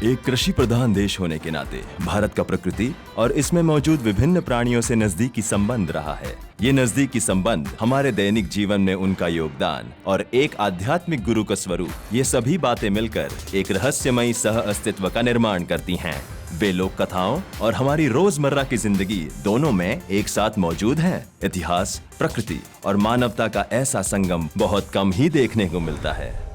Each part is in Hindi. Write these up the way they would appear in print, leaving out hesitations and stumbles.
एक कृषि प्रधान देश होने के नाते भारत का प्रकृति और इसमें मौजूद विभिन्न प्राणियों से नजदीकी संबंध रहा है। ये नजदीकी संबंध हमारे दैनिक जीवन में उनका योगदान और एक आध्यात्मिक गुरु का स्वरूप, ये सभी बातें मिलकर एक रहस्यमयी सह अस्तित्व का निर्माण करती हैं। वे लोक कथाओं और हमारी रोजमर्रा की जिंदगी दोनों में एक साथ मौजूद हैं। इतिहास, प्रकृति और मानवता का ऐसा संगम बहुत कम ही देखने को मिलता है।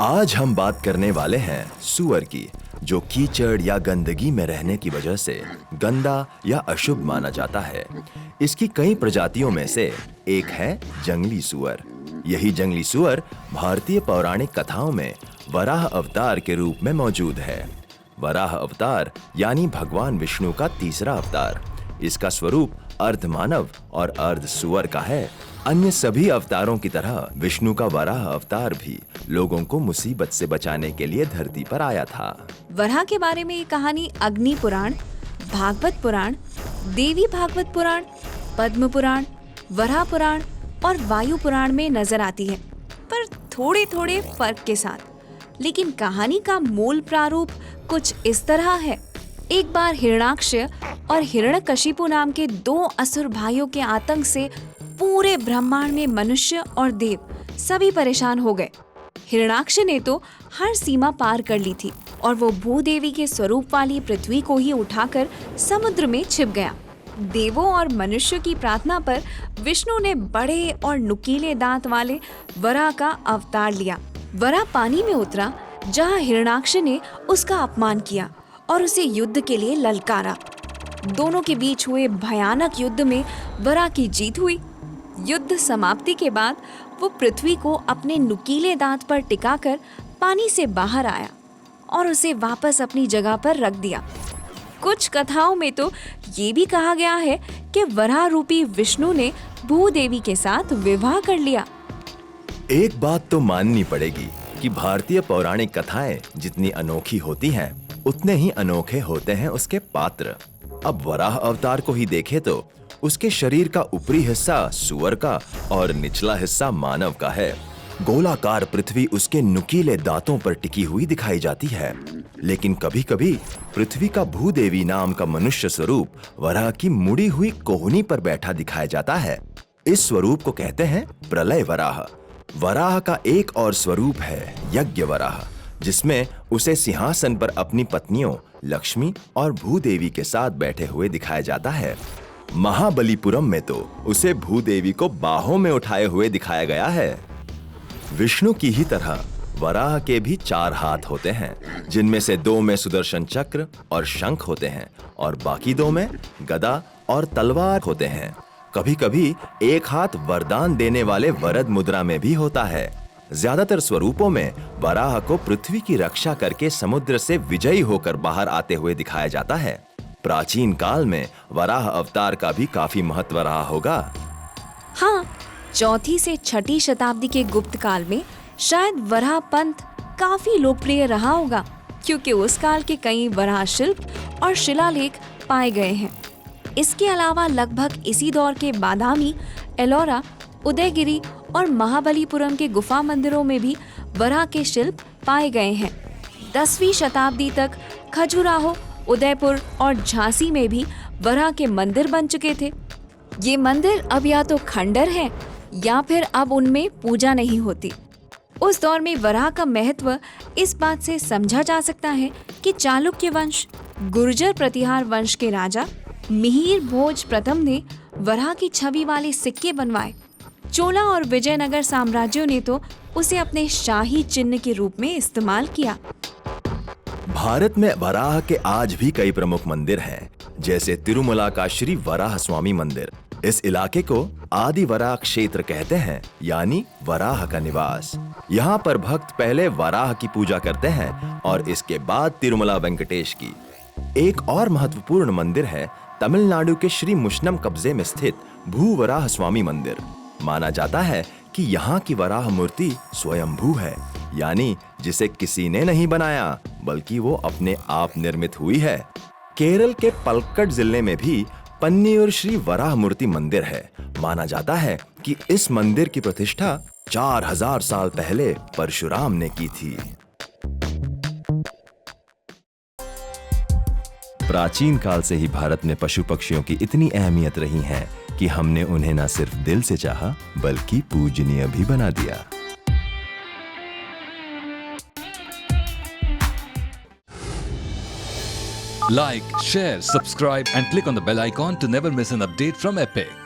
आज हम बात करने वाले हैं सूअर की, जो कीचड़ या गंदगी में रहने की वजह से गंदा या अशुभ माना जाता है। इसकी कई प्रजातियों में से एक है जंगली सूअर। यही जंगली सूअर भारतीय पौराणिक कथाओं में वराह अवतार के रूप में मौजूद है। वराह अवतार यानी भगवान विष्णु का तीसरा अवतार। इसका स्वरूप अर्ध मानव और अर्ध सूअर का है। अन्य सभी अवतारों की तरह विष्णु का वराह अवतार भी लोगों को मुसीबत से बचाने के लिए धरती पर आया था। वराह के बारे में ये कहानी अग्नि पुराण, भागवत पुराण, देवी भागवत पुराण, पद्म पुराण, वराह पुराण और वायु पुराण में नजर आती है, पर थोड़े थोड़े फर्क के साथ। लेकिन कहानी का मूल प्रारूप कुछ इस तरह है। एक बार हिरण्याक्ष और हिरण्यकशिपु नाम के दो असुर भाइयों के आतंक से पूरे ब्रह्मांड में मनुष्य और देव सभी परेशान हो गए। हिरण्याक्ष ने तो हर सीमा पार कर ली थी और वो भूदेवी के स्वरूप वाली पृथ्वी को ही उठाकर समुद्र में छिप गया। देवों और मनुष्य की प्रार्थना पर विष्णु ने बड़े और नुकीले दांत वाले वराह का अवतार लिया। वराह पानी में उतरा, जहाँ हिरण्याक्ष ने उसका अपमान किया और उसे युद्ध के लिए ललकारा। दोनों के बीच हुए भयानक युद्ध में वराह की जीत हुई। युद्ध समाप्ति के बाद वो पृथ्वी को अपने नुकीले दांत पर टिकाकर पानी से बाहर आया और उसे वापस अपनी जगह पर रख दिया। कुछ कथाओं में तो ये भी कहा गया है कि वराह रूपी विष्णु ने भूदेवी के साथ विवाह कर लिया। एक बात तो माननी पड़ेगी कि भारतीय पौराणिक कथाएं जितनी अनोखी होती हैं, उतने ही अनोखे होते हैं उसके पात्र। अब वराह अवतार को ही देखें तो उसके शरीर का ऊपरी हिस्सा सूअर का और निचला हिस्सा मानव का है। गोलाकार पृथ्वी उसके नुकीले दांतों पर टिकी हुई दिखाई जाती है। लेकिन कभी-कभी पृथ्वी का भूदेवी नाम का मनुष्य स्वरूप वराह की मुड़ी हुई कोहनी पर बैठा दिखाया जाता है। इस स्वरूप को कहते हैं प्रलय वराह। वराह का एक और स्वरूप है यज्ञ वराह, जिसमें उसे सिंहासन पर अपनी पत्नियों लक्ष्मी और भूदेवी के साथ बैठे हुए दिखाया जाता है। महाबलीपुरम में तो उसे भूदेवी को बाहों में उठाए हुए दिखाया गया है। विष्णु की ही तरह वराह के भी 4 हाथ होते हैं, जिनमें से 2 में सुदर्शन चक्र और शंख होते हैं और बाकी 2 में गदा और तलवार होते हैं। कभी-कभी एक हाथ वरदान देने वाले वरद मुद्रा में भी होता है। ज्यादातर स्वरूपों में वराह को पृथ्वी की रक्षा करके समुद्र से विजयी होकर बाहर आते हुए दिखाया जाता है। प्राचीन काल में वराह अवतार का भी काफी महत्व रहा होगा। हाँ, 4वीं से 6वीं शताब्दी के गुप्त काल में शायद वराह पंथ काफी लोकप्रिय रहा होगा, क्योंकि उस काल के कई वराह शिल्प और शिलालेख पाए गए हैं। इसके अलावा लगभग इसी दौर के बादामी, एलोरा, उदयगिरी और महाबलीपुरम के गुफा मंदिरों में भी वराह के शिल्प पाए गए हैं। 10वीं शताब्दी तक खजुराहो, उदयपुर और झांसी में भी वराह के मंदिर बन चुके थे। ये मंदिर अब या तो खंडर हैं या फिर अब उनमें पूजा नहीं होती। उस दौर में वराह का महत्व इस बात से समझा जा सकता है कि चालुक्य वंश, गुर्जर प्रतिहार वंश के राजा मिहिर भोज प्रथम ने वराह की छवि वाले सिक्के बनवाए। चोला और विजयनगर साम्राज्यों ने तो उसे अपने शाही चिन्ह के रूप में इस्तेमाल किया। भारत में वराह के आज भी कई प्रमुख मंदिर हैं, जैसे तिरुमला का श्री वराह स्वामी मंदिर। इस इलाके को आदि वराह क्षेत्र कहते हैं, यानी वराह का निवास। यहाँ पर भक्त पहले वराह की पूजा करते हैं और इसके बाद तिरुमला वेंकटेश की। एक और महत्वपूर्ण मंदिर है तमिलनाडु के श्री मुष्णम कब्जे में स्थित भूवराह स्वामी मंदिर। माना जाता है कि यहाँ की वराह मूर्ति स्वयंभू है, यानी जिसे किसी ने नहीं बनाया, बल्कि वो अपने आप निर्मित हुई है। केरल के पलक्कड जिले में भी पन्नियूर श्री वराह मूर्ति मंदिर है। माना जाता है कि इस मंदिर की प्रतिष्ठा 4000 साल पहले परशुराम ने की थी। प्राचीन काल से ही भारत में पशु पक्षियों की इतनी अहमियत रही है कि हमने उन्हें न सिर्फ दिल से चाहा बल्कि पूजनीय भी बना दिया। Like, share, subscribe and click on the bell icon to never miss an update from Epic.